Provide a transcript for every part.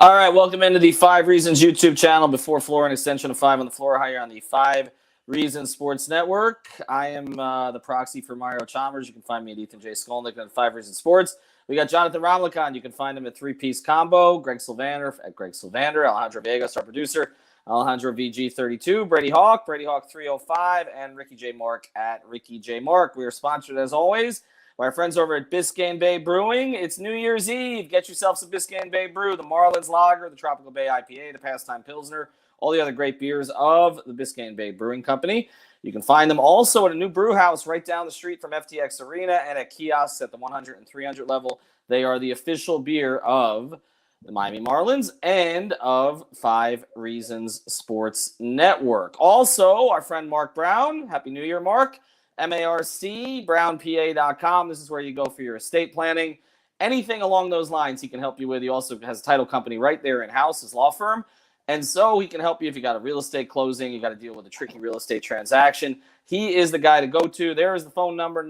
All right, welcome into the 5 Reasons YouTube channel. Before floor, an extension of 5 on the floor. Higher on the 5 Reasons Sports Network. I am the proxy for Mario Chalmers. You can find me at Ethan J. Skolnick on 5 Reasons Sports. We got Jonathan Ramlicon. You can find him at 3-Piece Combo. Greg Sylvander at Greg Sylvander. Alejandro Vegas, our producer. Alejandro VG32. Brady Hawk 305. And Ricky J. Mark at Ricky J. Mark. We are sponsored, as always, by our friends over at Biscayne Bay Brewing. It's New Year's Eve. Get yourself some Biscayne Bay Brew, the Marlins Lager, the Tropical Bay IPA, the Pastime Pilsner, all the other great beers of the Biscayne Bay Brewing Company. You can find them also at a new brew house right down the street from FTX Arena and at kiosks at the 100 and 300 level. They are the official beer of the Miami Marlins and of 5 Reasons Sports Network. Also, our friend Mark Brown. Happy New Year, Mark. MARC, brownpa.com. This is where you go for your estate planning. Anything along those lines he can help you with. He also has a title company right there in-house, his law firm. And so he can help you if you got a real estate closing, you got to deal with a tricky real estate transaction. He is the guy to go to. There is the phone number,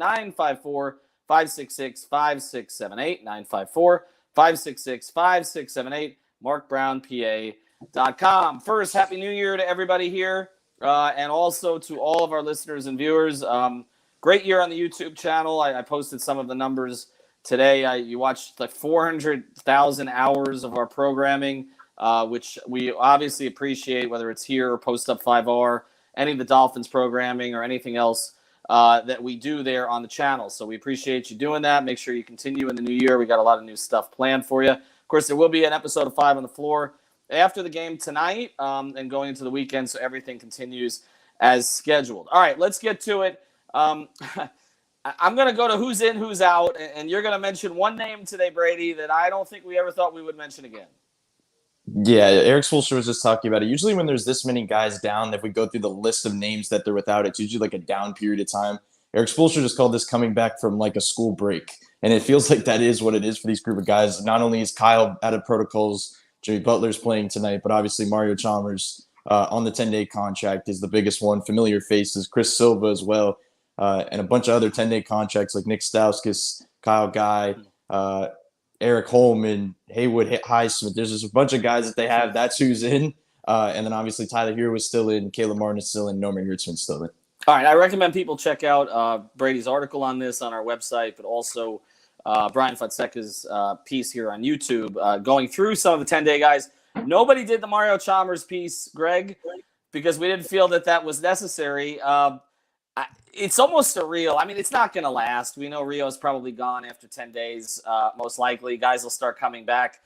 954-566-5678, 954-566-5678, markbrownpa.com. First, Happy New Year to everybody here. And also to all of our listeners and viewers. Great year on the YouTube channel. I posted some of the numbers today. You watched like 400,000 hours of our programming, which we obviously appreciate, whether it's here or Post Up 5R, any of the Dolphins programming or anything else that we do there on the channel. So we appreciate you doing that. Make sure you continue in the new year. We got a lot of new stuff planned for you. Of course, there will be an episode of 5 on the Floor after the game tonight and going into the weekend, so everything continues as scheduled. All right, let's get to it. I'm going to go to who's in, who's out, and you're going to mention one name today, Brady, that I don't think we ever thought we would mention again. Yeah, Erik Spoelstra was just talking about it. Usually when there's this many guys down, if we go through the list of names that they're without, it's usually like a down period of time. Erik Spoelstra just called this coming back from like a school break, and it feels like that is what it is for these group of guys. Not only is Kyle out of protocols, Jimmy Butler's playing tonight, but obviously Mario Chalmers on the 10-day contract is the biggest one. Familiar faces, Chris Silva as well, and a bunch of other 10-day contracts like Nick Stauskas, Kyle Guy, Eric Holman, Haywood Highsmith. There's just a bunch of guys that they have. That's who's in. And then obviously Tyler Hero was still in, Caleb Martin is still in, Norman Ritzman's still in. All right, I recommend people check out Brady's article on this on our website, but also Brian Fonseca's piece here on YouTube, going through some of the 10-day guys. Nobody did the Mario Chalmers piece, Greg, because we didn't feel that was necessary. It's almost surreal. I mean, it's not going to last. We know Rio's probably gone after 10 days, most likely. Guys will start coming back.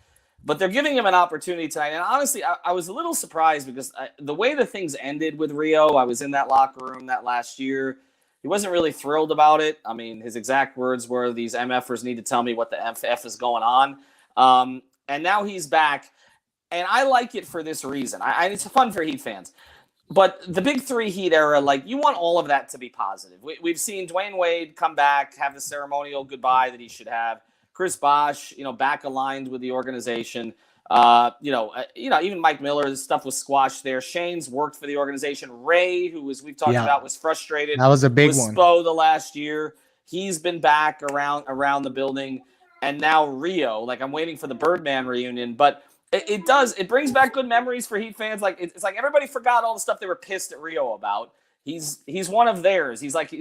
But they're giving him an opportunity tonight. And honestly, I was a little surprised because the way the things ended with Rio, I was in that locker room that last year. He wasn't really thrilled about it. I mean, his exact words were, these MFers need to tell me what the FF is going on. And now he's back. And I like it for this reason. It's fun for Heat fans. But the Big Three Heat era, like, you want all of that to be positive. We've seen Dwayne Wade come back, have the ceremonial goodbye that he should have. Chris Bosh, back aligned with the organization. Even Mike Miller, the stuff was squashed there. Shane's worked for the organization. Ray, who we've talked about, was frustrated. That was a big one. Spo the last year. He's been back around the building. And now Rio, like, I'm waiting for the Birdman reunion. But it brings back good memories for Heat fans. Like, it's like everybody forgot all the stuff they were pissed at Rio about. He's one of theirs. He's like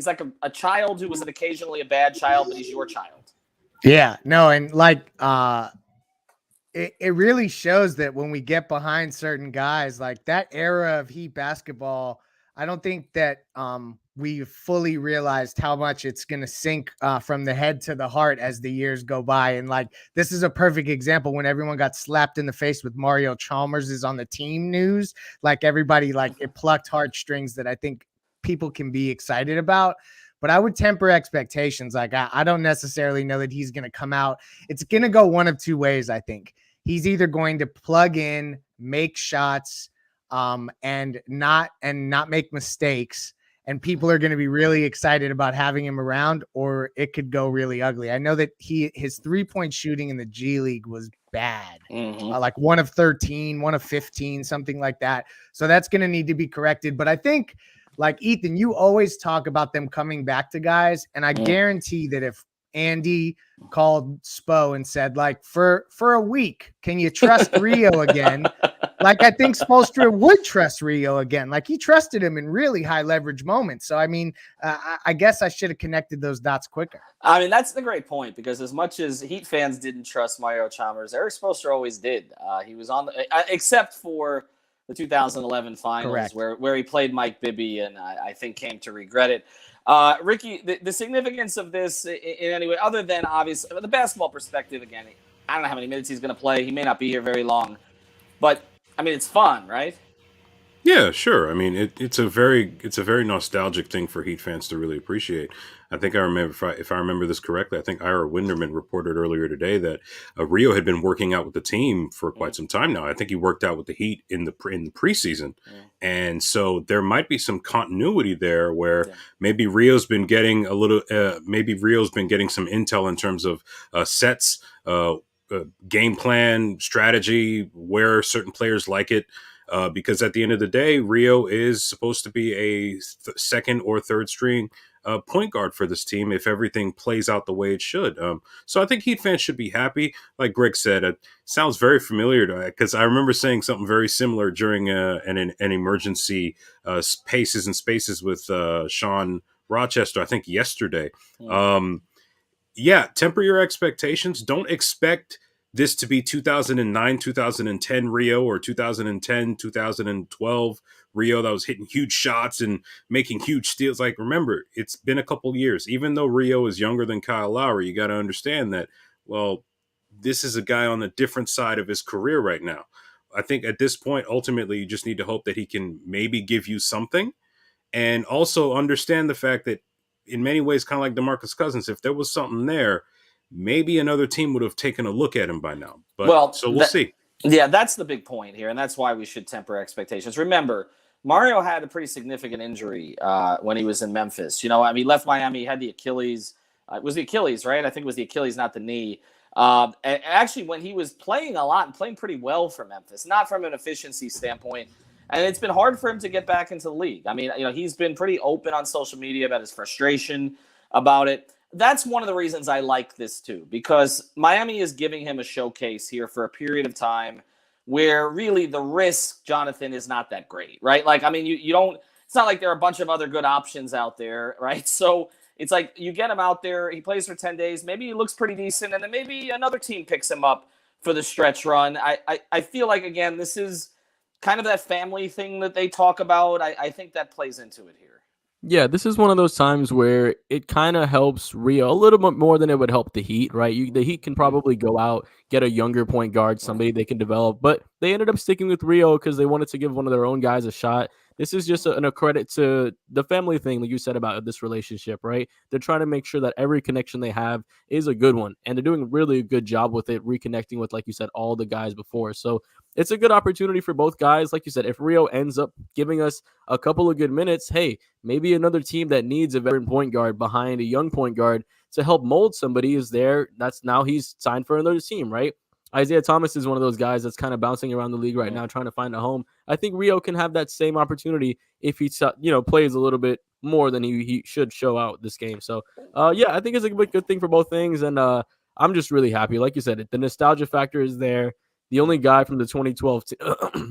a child who was occasionally a bad child, but he's your child. Yeah, no, and like it really shows that when we get behind certain guys, like that era of Heat basketball, I don't think that we fully realized how much it's going to sink from the head to the heart as the years go by. And like, this is a perfect example when everyone got slapped in the face with Mario Chalmers is on the team news. Like, everybody, like, it plucked heartstrings that I think people can be excited about. But I would temper expectations. Like, I don't necessarily know that he's going to come out. It's going to go one of two ways, I think. He's either going to plug in, make shots, and not make mistakes, and people are going to be really excited about having him around, or it could go really ugly. I know that his three-point shooting in the G League was bad, like 1 of 13, 1 of 15, something like that. So that's going to need to be corrected. But I think, like, Ethan, you always talk about them coming back to guys, and I guarantee that if Andy called Spo and said, like, for a week, can you trust Rio again? Like, I think Spoelstra would trust Rio again. Like, he trusted him in really high leverage moments. So, I mean, I guess I should have connected those dots quicker. I mean, that's the great point, because as much as Heat fans didn't trust Mario Chalmers, Erik Spoelstra always did. He was on the, except for the 2011 finals, where he played Mike Bibby, and I think came to regret it. Ricky, the significance of this in any way, other than obviously the basketball perspective, again, I don't know how many minutes he's going to play. He may not be here very long, but I mean, it's fun, right? Yeah, sure. I mean, it's a very nostalgic thing for Heat fans to really appreciate. I think I remember, if I remember this correctly, I think Ira Winderman reported earlier today that Rio had been working out with the team for quite some time now. I think he worked out with the Heat in the preseason, and so there might be some continuity there where maybe Rio's been getting some intel in terms of sets, game plan, strategy, where certain players like it. Because at the end of the day, Rio is supposed to be a second or third string point guard for this team if everything plays out the way it should. So I think Heat fans should be happy. Like Greg said, it sounds very familiar to me, because I remember saying something very similar during an emergency paces and spaces with Sean Rochester, I think yesterday. Temper your expectations. Don't expect this to be 2009, 2010 Rio, or 2010, 2012 Rio that was hitting huge shots and making huge steals. Like, remember, it's been a couple years. Even though Rio is younger than Kyle Lowry, you got to understand that, well, this is a guy on a different side of his career right now. I think at this point, ultimately, you just need to hope that he can maybe give you something, and also understand the fact that in many ways, kind of like DeMarcus Cousins, if there was something there, maybe another team would have taken a look at him by now. But so we'll see. Yeah, that's the big point here, and that's why we should temper expectations. Remember, Mario had a pretty significant injury when he was in Memphis. You know, I mean, he left Miami, he had the Achilles. It was the Achilles, right? I think it was the Achilles, not the knee. And actually, when he was playing a lot and playing pretty well for Memphis, not from an efficiency standpoint, and it's been hard for him to get back into the league. I mean, you know, he's been pretty open on social media about his frustration about it. That's one of the reasons I like this too, because Miami is giving him a showcase here for a period of time where really the risk, Jonathan, is not that great, right? Like, I mean, you don't, it's not like there are a bunch of other good options out there, right? So it's like you get him out there, he plays for 10 days, maybe he looks pretty decent, and then maybe another team picks him up for the stretch run. I feel like, again, this is kind of that family thing that they talk about. I think that plays into it here. Yeah, this is one of those times where it kind of helps Rio a little bit more than it would help the Heat, right? The Heat can probably go out, get a younger point guard, somebody they can develop, but they ended up sticking with Rio because they wanted to give one of their own guys a shot. This is just a credit to the family thing that you said about this relationship, right? They're trying to make sure that every connection they have is a good one, and they're doing really a good job with it, reconnecting with, like you said, all the guys before. So it's a good opportunity for both guys. Like you said, if Rio ends up giving us a couple of good minutes, hey, maybe another team that needs a veteran point guard behind a young point guard to help mold somebody is there. That's now he's signed for another team, right? Isaiah Thomas is one of those guys that's kind of bouncing around the league right now, trying to find a home. I think Rio can have that same opportunity if he, plays a little bit more than he should show out this game. So, I think it's a good thing for both things, and I'm just really happy. Like you said, the nostalgia factor is there. The only guy from the 2012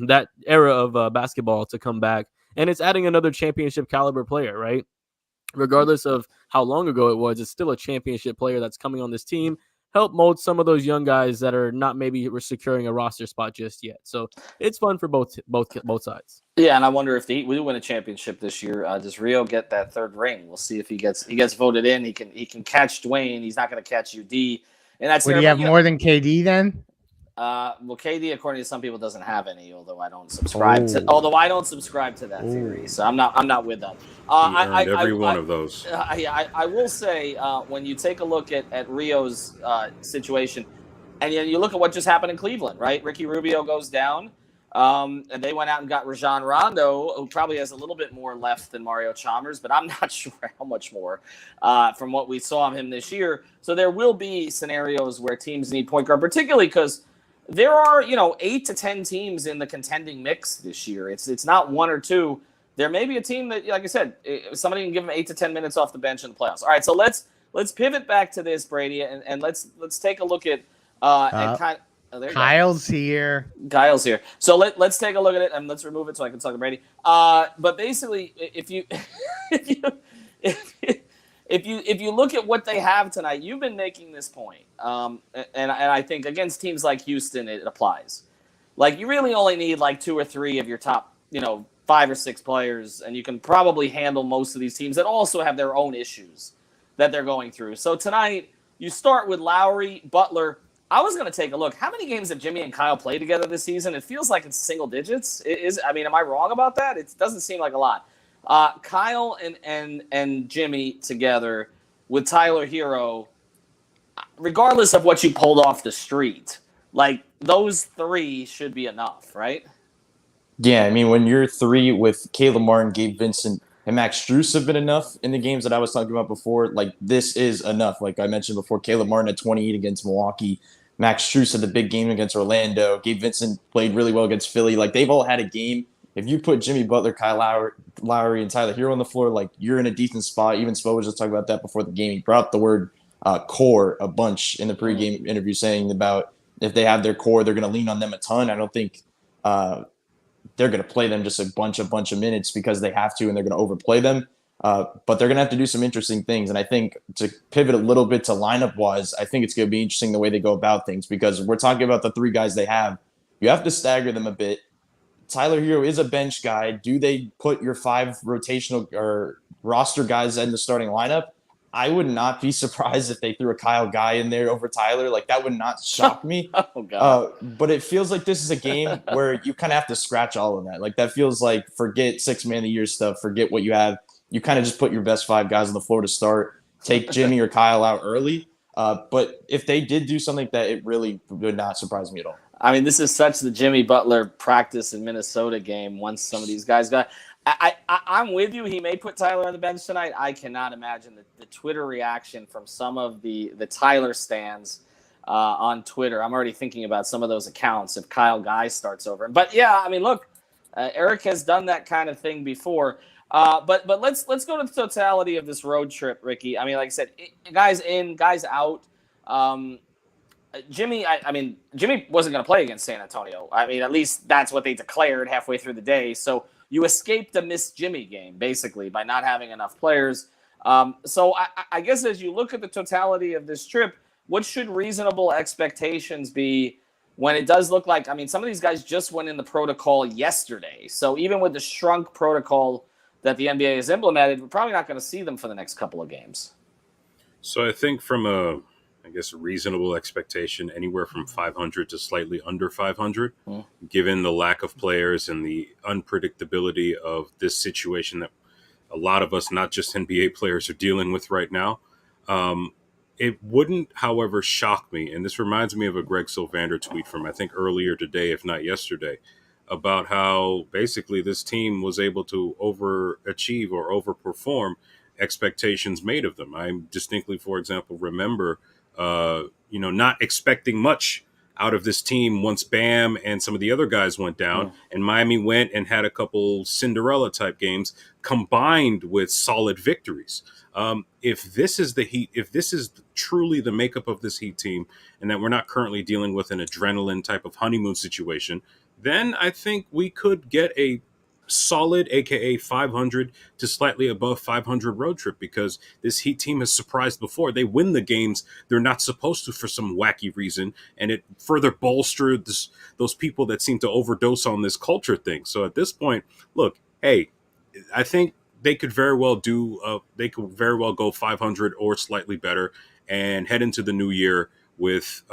that era of basketball to come back, and it's adding another championship caliber player, right? Regardless of how long ago it was, it's still a championship player that's coming on this team. Help mold some of those young guys that are not maybe securing a roster spot just yet. So it's fun for both sides. Yeah, and I wonder if the Heat will win a championship this year. Does Rio get that third ring? We'll see if he gets voted in. He can catch Dwayne. He's not going to catch UD. And that's would he have more than KD then? Well, KD, according to some people, doesn't have any. Although I don't subscribe to that theory, so I'm not with them. Every one of those. I will say when you take a look at Rio's situation, and you look at what just happened in Cleveland, right? Ricky Rubio goes down, and they went out and got Rajon Rondo, who probably has a little bit more left than Mario Chalmers, but I'm not sure how much more from what we saw of him this year. So there will be scenarios where teams need point guard, particularly because there are, 8 to 10 teams in the contending mix this year. It's not one or two. There may be a team that, like I said, somebody can give them 8 to 10 minutes off the bench in the playoffs. All right, so let's let's pivot back to this, Brady, and let's take a look at and kind. Oh, there you go. Kyle's here. Kyle's here. So let's take a look at it and let's remove it so I can talk to Brady. But basically, if you if you look at what they have tonight, you've been making this point, and I think against teams like Houston, it applies. Like, you really only need like 2 or 3 of your top, 5 or 6 players, and you can probably handle most of these teams that also have their own issues that they're going through. So tonight, you start with Lowry, Butler. I was going to take a look. How many games have Jimmy and Kyle played together this season? It feels like it's single digits. Am I wrong about that? It doesn't seem like a lot. Kyle and Jimmy together with Tyler Hero, regardless of what you pulled off the street, like, those 3 should be enough, right? Yeah, I mean, when you're 3 with Caleb Martin, Gabe Vincent, and Max Strus have been enough in the games that I was talking about before. Like, this is enough. Like I mentioned before, Caleb Martin had 28 against Milwaukee. Max Strus had the big game against Orlando. Gabe Vincent played really well against Philly. Like, they've all had a game. If you put Jimmy Butler, Kyle Lowry, and Tyler Hero on the floor, like, you're in a decent spot. Even Spo was just talking about that before the game. He brought up the word core a bunch in the pregame interview, saying about if they have their core, they're going to lean on them a ton. I don't think they're going to play them just a bunch of minutes because they have to, and they're going to overplay them. But they're going to have to do some interesting things. And I think to pivot a little bit to lineup-wise, I think it's going to be interesting the way they go about things, because we're talking about the 3 guys they have. You have to stagger them a bit. Tyler Hero is a bench guy. Do they put your 5 rotational or roster guys in the starting lineup? I would not be surprised if they threw a Kyle Guy in there over Tyler. Like, that would not shock me. Oh, God. But it feels like this is a game where you kind of have to scratch all of that. Like, that feels like forget 6 man of the year stuff. Forget what you have. You kind of just put your best 5 guys on the floor to start. Take Jimmy or Kyle out early. But if they did do something like that, it really would not surprise me at all. I mean, this is such the Jimmy Butler practice in Minnesota game once some of these guys got. I'm with you. He may put Tyler on the bench tonight. I cannot imagine the Twitter reaction from some of the Tyler stands on Twitter. I'm already thinking about some of those accounts if Kyle Guy starts over. But, yeah, I mean, look, Erik has done that kind of thing before. But let's go to the totality of this road trip, Ricky. I mean, like I said, guys in, guys out. Jimmy, Jimmy wasn't going to play against San Antonio. I mean, at least that's what they declared halfway through the day. So you escaped a missed Jimmy game, basically, by not having enough players. So I guess as you look at the totality of this trip, what should reasonable expectations be when it does look like, I mean, some of these guys just went in the protocol yesterday. So even with the shrunk protocol that the NBA has implemented, we're probably not going to see them for the next couple of games. So I think from a reasonable expectation, anywhere from 500 to slightly under 500, given the lack of players and the unpredictability of this situation that a lot of us, not just NBA players, are dealing with right now. It wouldn't, however, shock me, and this reminds me of a Greg Sylvander tweet from, I think, earlier today, if not yesterday, about how basically this team was able to overachieve or overperform expectations made of them. I distinctly, for example, remember not expecting much out of this team once Bam and some of the other guys went down, and Miami went and had a couple Cinderella type games combined with solid victories. If this is the Heat, if this is truly the makeup of this Heat team, and that we're not currently dealing with an adrenaline type of honeymoon situation, then I think we could get a solid, aka 500 to slightly above 500 road trip, because this Heat team has surprised before. They win the games they're not supposed to for some wacky reason, and it further bolstered those people that seem to overdose on this culture thing. So at this point, look, hey, I think they could very well go 500 or slightly better and head into the new year with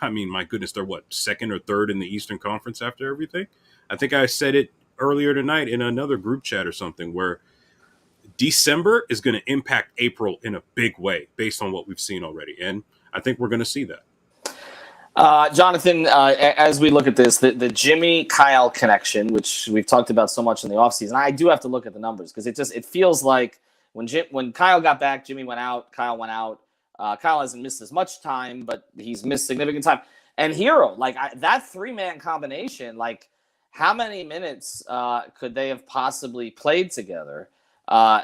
I mean, my goodness, they're what, second or third in the Eastern Conference after everything? I think I said it earlier tonight in another group chat or something, where December is going to impact April in a big way based on what we've seen already. And I think we're going to see that. Jonathan, as we look at this, the Jimmy-Kyle connection, which we've talked about so much in the offseason, I do have to look at the numbers because it feels like when Kyle got back, Jimmy went out, Kyle went out. Kyle hasn't missed as much time, but he's missed significant time. And Hero, that 3-man combination, how many minutes could they have possibly played together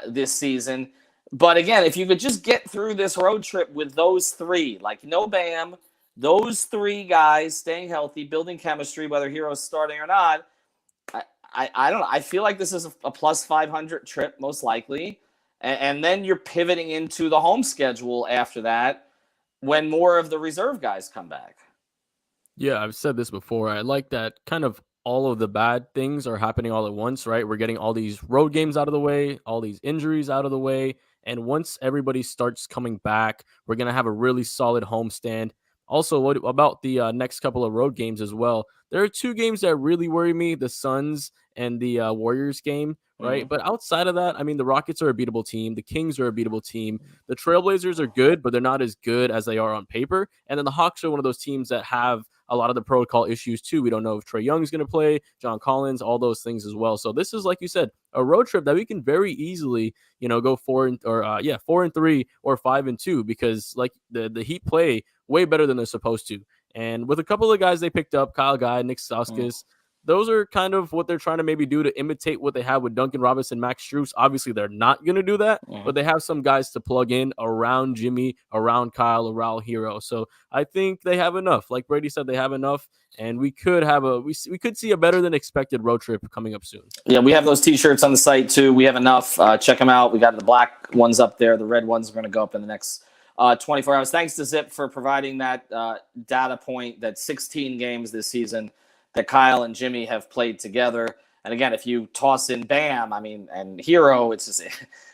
this season? But again, if you could just get through this road trip with those three, like no Bam, those three guys staying healthy, building chemistry, whether Hero's starting or not, I don't know. I feel like this is a plus 500 trip, most likely. And then you're pivoting into the home schedule after that when more of the reserve guys come back. Yeah, I've said this before. I like that kind of all of the bad things are happening all at once, right? We're getting all these road games out of the way, all these injuries out of the way. And once everybody starts coming back, we're going to have a really solid homestand. Also, what about the next couple of road games as well? There are two games that really worry me, the Suns and the Warriors game, right? Mhm. But outside of that, I mean, the Rockets are a beatable team. The Kings are a beatable team. The Trailblazers are good, but they're not as good as they are on paper. And then the Hawks are one of those teams that have a lot of the protocol issues too. We don't know if Trae Young's going to play, John Collins, all those things as well. So this is, like you said, a road trip that we can very easily, go 4-3 or 5-2, because like the Heat play way better than they're supposed to. And with a couple of guys they picked up, Kyle Guy, Nick Stauskas, those are kind of what they're trying to maybe do to imitate what they have with Duncan Robinson, Max Strus. Obviously, they're not going to do that, but they have some guys to plug in around Jimmy, around Kyle, around Hero. So I think they have enough. Like Brady said, they have enough, and we could have we could see a better than expected road trip coming up soon. Yeah, we have those T-shirts on the site too. We have enough. Check them out. We got the black ones up there. The red ones are going to go up in the next 24 hours. Thanks to Zip for providing that data point that 16 games this season that Kyle and Jimmy have played together. And again, if you toss in Bam, and Hero, it's just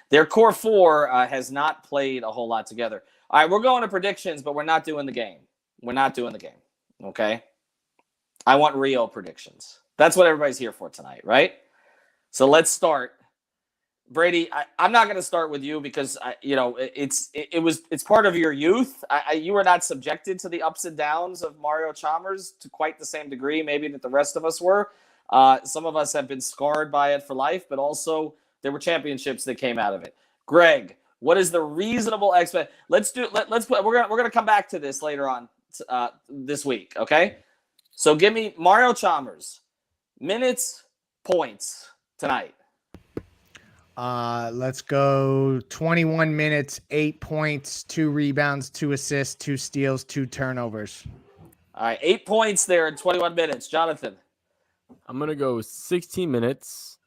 their core four has not played a whole lot together. All right, we're going to predictions, but we're not doing the game. We're not doing the game. Okay? I want Rio predictions. That's what everybody's here for tonight, right? So let's start. Brady, I'm not going to start with you because it's part of your youth. You were not subjected to the ups and downs of Mario Chalmers to quite the same degree, maybe that the rest of us were. Some of us have been scarred by it for life, but also there were championships that came out of it. Greg, what is the reasonable expect? Let's put. We're gonna come back to this later on this week. Okay, so give me Mario Chalmers minutes, points tonight. Let's go 21 minutes, 8 points, 2 rebounds, 2 assists, 2 steals, 2 turnovers. All right, 8 points there in 21 minutes. Jonathan. I'm going to go 16 minutes,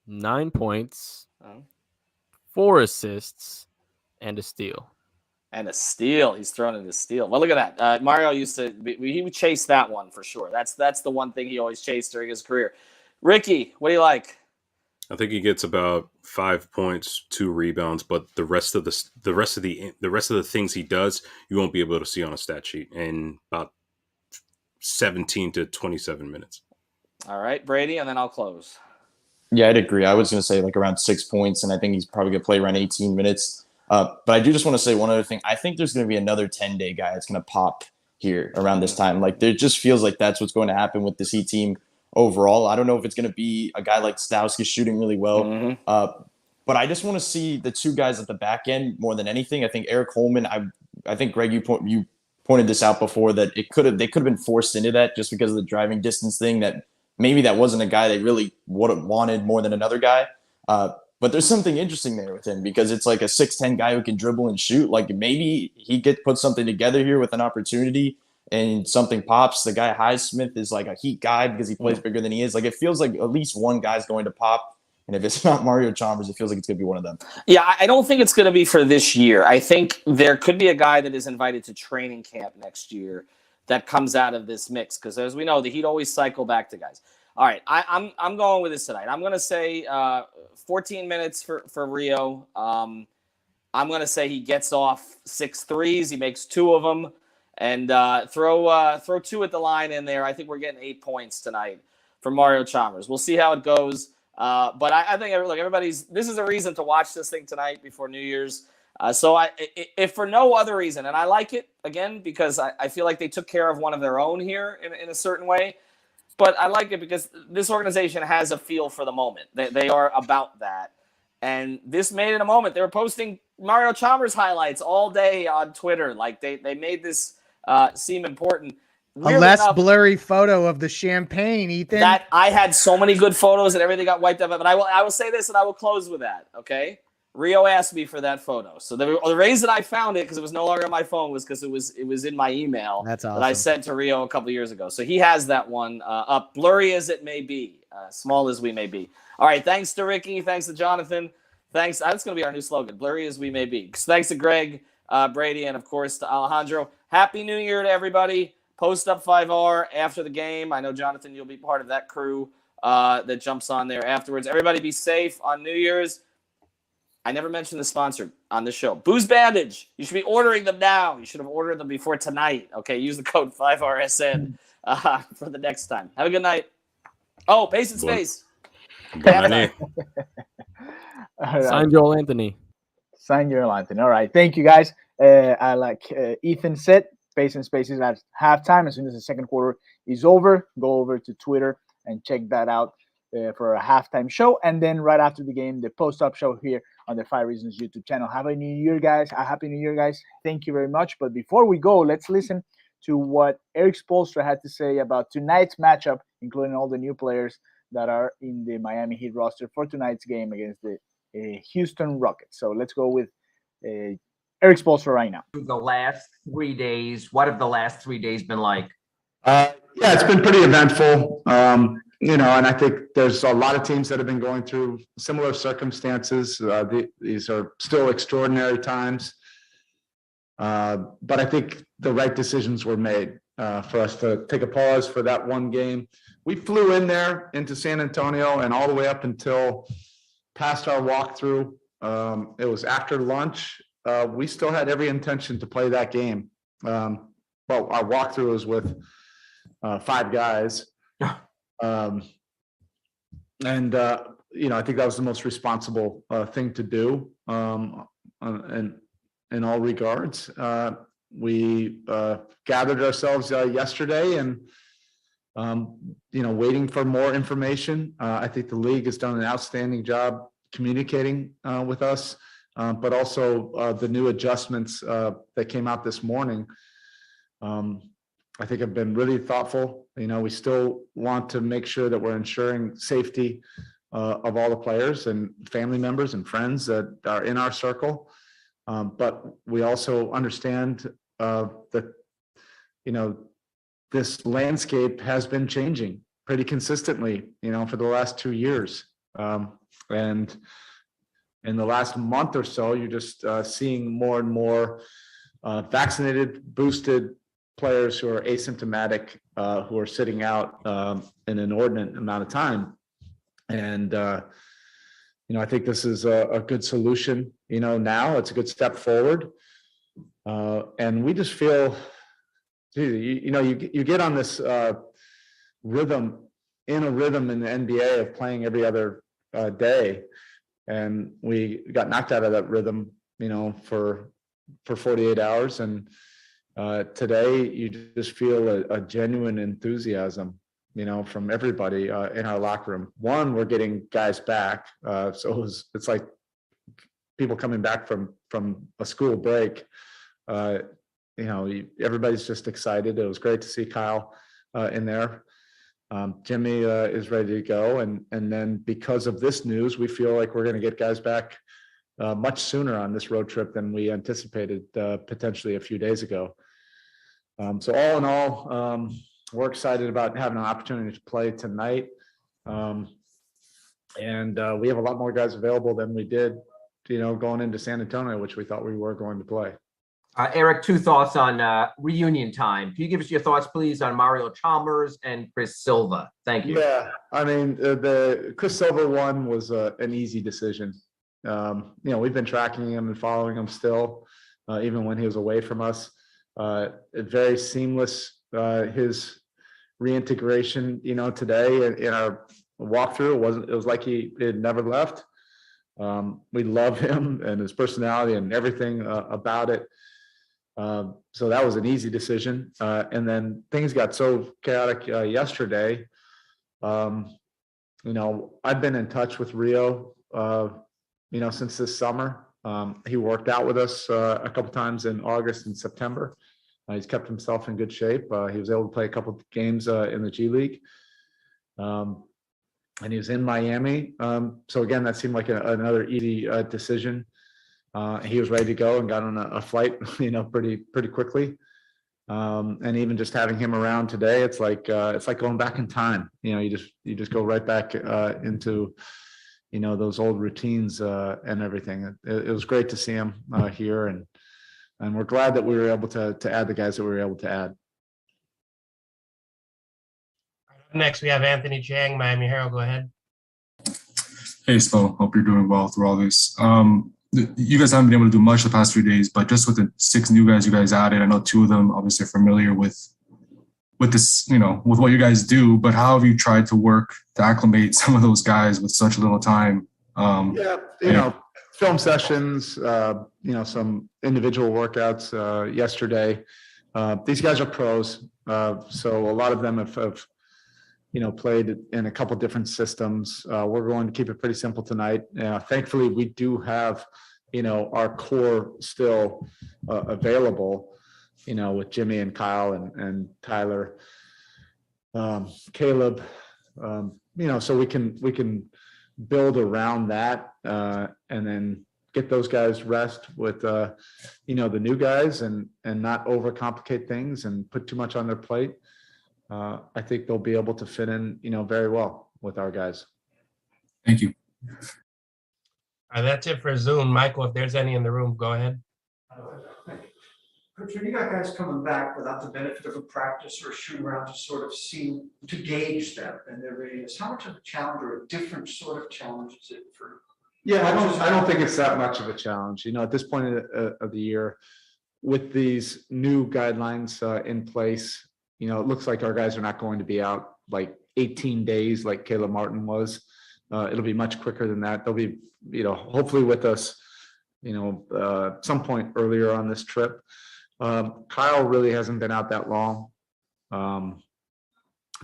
9 points, 4 assists, and a steal. And a steal. He's thrown in a steal. Well, look at that. Mario he would chase that one for sure. That's the one thing he always chased during his career. Ricky, what do you like? I think he gets about 5 points, 2 rebounds, but the rest of the things he does, you won't be able to see on a stat sheet in about 17 to 27 minutes. All right, Brady, and then I'll close. Yeah, I'd agree. I was going to say like around 6 points, and I think he's probably going to play around 18 minutes. But I do just want to say one other thing. I think there's going to be another 10-day guy that's going to pop here around this time. Like, there just feels like that's what's going to happen with this Heat team overall. I don't know if it's going to be a guy like Stauskas shooting really well. But I just want to see the two guys at the back end more than anything. I think Eric Holman, I think, Greg, you pointed this out before, that they could have been forced into that just because of the driving distance thing, that maybe that wasn't a guy they really would have wanted more than another guy. But there's something interesting there with him because it's like a 6'10" guy who can dribble and shoot. Like maybe he put something together here with an opportunity and something pops. The guy Highsmith is like a Heat guy because he plays bigger than he is. Like it feels like at least one guy's going to pop. And if it's not Mario Chalmers, it feels like it's going to be one of them. Yeah, I don't think it's going to be for this year. I think there could be a guy that is invited to training camp next year that comes out of this mix. Because as we know, the Heat always cycle back to guys. All right, I'm going with this tonight. I'm going to say 14 minutes for Rio. I'm going to say he gets off 6 threes. He makes 2 of them. And throw 2 at the line in there. I think we're getting 8 points tonight for Mario Chalmers. We'll see how it goes. But I think this is a reason to watch this thing tonight before New Year's. So if for no other reason, and I like it again because I feel like they took care of one of their own here in a certain way. But I like it because this organization has a feel for the moment. They are about that. And this made it a moment. They were posting Mario Chalmers highlights all day on Twitter. Like they made this seem important. A less blurry photo of the champagne, Ethan. That I had so many good photos and everything got wiped up. But I will say this and I will close with that. Okay. Rio asked me for that photo. So the reason I found it, because it was no longer on my phone, was because it was in my email. That's awesome. That I sent to Rio a couple years ago. So he has that one up, blurry as it may be, small as we may be. All right, thanks to Ricky. Thanks to Jonathan. Thanks. That's going to be our new slogan, blurry as we may be. Thanks to Greg, Brady, and, of course, to Alejandro. Happy New Year to everybody. Post up 5R after the game. I know, Jonathan, you'll be part of that crew that jumps on there afterwards. Everybody be safe on New Year's. I never mentioned the sponsor on the show. Booze Bandage. You should be ordering them now. You should have ordered them before tonight. Okay, use the code 5RSN for the next time. Have a good night. Oh, Pace and Space. Right. Sign Joel Anthony. Sign Joel Anthony. All right. Thank you, guys. I like Ethan said, Pace and Space is at halftime. As soon as the second quarter is over, go over to Twitter and check that out for a halftime show. And then right after the game, the post-up show here on the 5 Reasons YouTube channel. Have a new year, guys. A happy new year, guys. Thank you very much. But before we go, let's listen to what Erik Spoelstra had to say about tonight's matchup, including all the new players that are in the Miami Heat roster for tonight's game against the Houston Rockets. So let's go with Erik Spoelstra right now. The last 3 days, what have the last 3 days been like? Yeah, it's been pretty eventful. And I think there's a lot of teams that have been going through similar circumstances. These are still extraordinary times. But I think the right decisions were made for us to take a pause for that one game. We flew in there into San Antonio and all the way up until past our walkthrough. It was after lunch. We still had every intention to play that game. Well, our walkthrough was with 5 guys. I think that was the most responsible thing to do in all regards. We gathered ourselves yesterday and, waiting for more information. I think the league has done an outstanding job communicating with us, but also the new adjustments that came out this morning. I think have been really thoughtful. We still want to make sure that we're ensuring safety of all the players and family members and friends that are in our circle. But we also understand that, this landscape has been changing pretty consistently, for the last 2 years. And in the last month or so, you're just seeing more and more vaccinated, boosted players who are asymptomatic, who are sitting out an inordinate amount of time. And, I think this is a good solution, now it's a good step forward. And we just feel, you get on this rhythm in the NBA of playing every other day. And we got knocked out of that rhythm, for 48 hours. And today you just feel a genuine enthusiasm, from everybody in our locker room. One, we're getting guys back. So it's like people coming back from a school break. Everybody's just excited. It was great to see Kyle in there. Jimmy is ready to go. And then because of this news, we feel like we're going to get guys back much sooner on this road trip than we anticipated potentially a few days ago. So all in all, we're excited about having an opportunity to play tonight. And we have a lot more guys available than we did, going into San Antonio, which we thought we were going to play. Erik, 2 thoughts on reunion time. Can you give us your thoughts, please, on Mario Chalmers and Chris Silva? Thank you. Yeah, I mean, the Chris Silva one was an easy decision. We've been tracking him and following him still, even when he was away from us. Very seamless, his reintegration, today in our walkthrough. It was like he had never left. We love him and his personality and everything about it. So that was an easy decision. And then things got so chaotic yesterday. I've been in touch with Rio, since this summer. He worked out with us a couple times in August and September. He's kept himself in good shape. He was able to play a couple of games in the G League. and he was in Miami. So again, that seemed like another easy decision. He was ready to go and got on a flight, pretty quickly. And even just having him around today, it's like going back in time. You just go right back into those old routines and everything. It was great to see him here, and we're glad that we were able to add the guys that we were able to add. Next, we have Anthony Chang, Miami Herald. Go ahead. Hey, Spo. Hope you're doing well through all this. You guys haven't been able to do much the past few days, but just with the 6 new guys you guys added, I know 2 of them obviously are familiar with this, with what you guys do, but how have you tried to work to acclimate some of those guys with such little time? Film sessions, some individual workouts yesterday. These guys are pros. So a lot of them have played in a couple different systems. We're going to keep it pretty simple tonight. Thankfully, we do have, our core still available, with Jimmy and Kyle and Tyler, Caleb, so we can build around that and then get those guys rest with, the new guys and not overcomplicate things and put too much on their plate. I think they'll be able to fit in, very well with our guys. Thank you. All right, that's it for Zoom. Michael, if there's any in the room, go ahead. Coach, when you got guys coming back without the benefit of a practice or a shoot around to sort of see, to gauge them and their readiness, how much of a challenge or a different sort of challenge is it for? Yeah, I don't think it's that much of a challenge. At this point of the year, with these new guidelines in place, it looks like our guys are not going to be out like 18 days like Caleb Martin was. It'll be much quicker than that. They'll be, hopefully with us, some point earlier on this trip. Kyle really hasn't been out that long.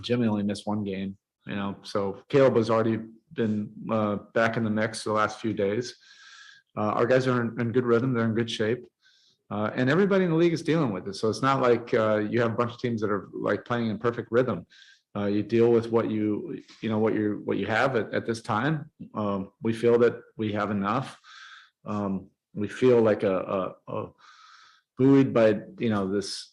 Jimmy only missed 1 game, so Caleb has already been back in the mix the last few days. Our guys are in good rhythm. They're in good shape. And everybody in the league is dealing with it. So it's not like you have a bunch of teams that are like playing in perfect rhythm. You deal with what you have at this time. We feel that we have enough. We feel like a buoyed by this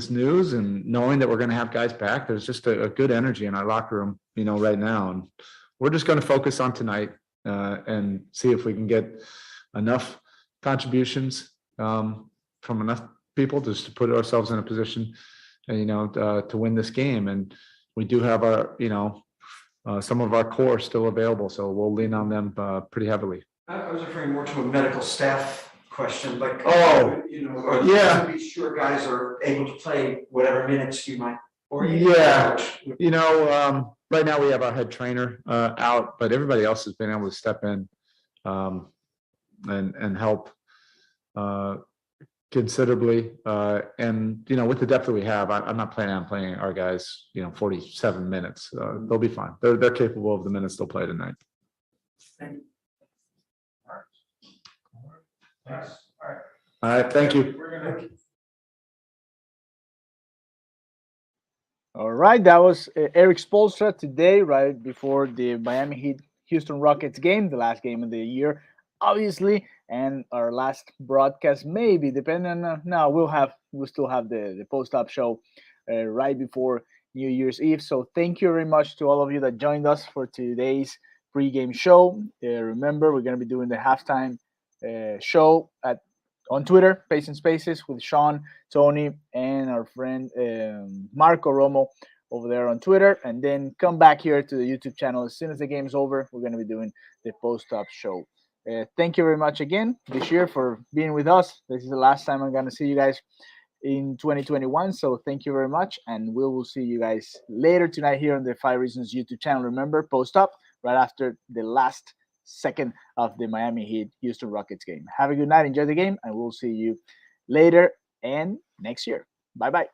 news and knowing that we're going to have guys back. There's just a good energy in our locker room, right now, and we're just going to focus on tonight and see if we can get enough contributions from enough people just to put ourselves in a position, to win this game. And we do have our, some of our core still available, so we'll lean on them pretty heavily. I was referring more to a medical staff question, like, yeah, to be sure guys are able to play whatever minutes you might. Or right now we have our head trainer out, but everybody else has been able to step in and help considerably. And with the depth that we have, I'm not planning on playing our guys 47 minutes. They'll be fine. They're capable of the minutes they'll play tonight. Thank you. All right, thank you. All right, that was Erik Spoelstra today, right before the Miami Heat Houston Rockets game, the last game of the year, obviously, and our last broadcast, maybe depending on. No, we'll still have the post-up show right before New Year's Eve. So thank you very much to all of you that joined us for today's pregame show. Remember, we're going to be doing the halftime show on Twitter, Pace and Spaces, with Sean, Tony, and our friend Marco Romo over there on Twitter. And then come back here to the YouTube channel as soon as the game's over. We're going to be doing the post-up show. Thank you very much again this year for being with us. This is the last time I'm going to see you guys in 2021. So thank you very much. And we will see you guys later tonight here on the 5 Reasons YouTube channel. Remember, post up right after the last second of the Miami Heat Houston Rockets game. Have a good night. Enjoy the game. And we'll see you later and next year. Bye-bye.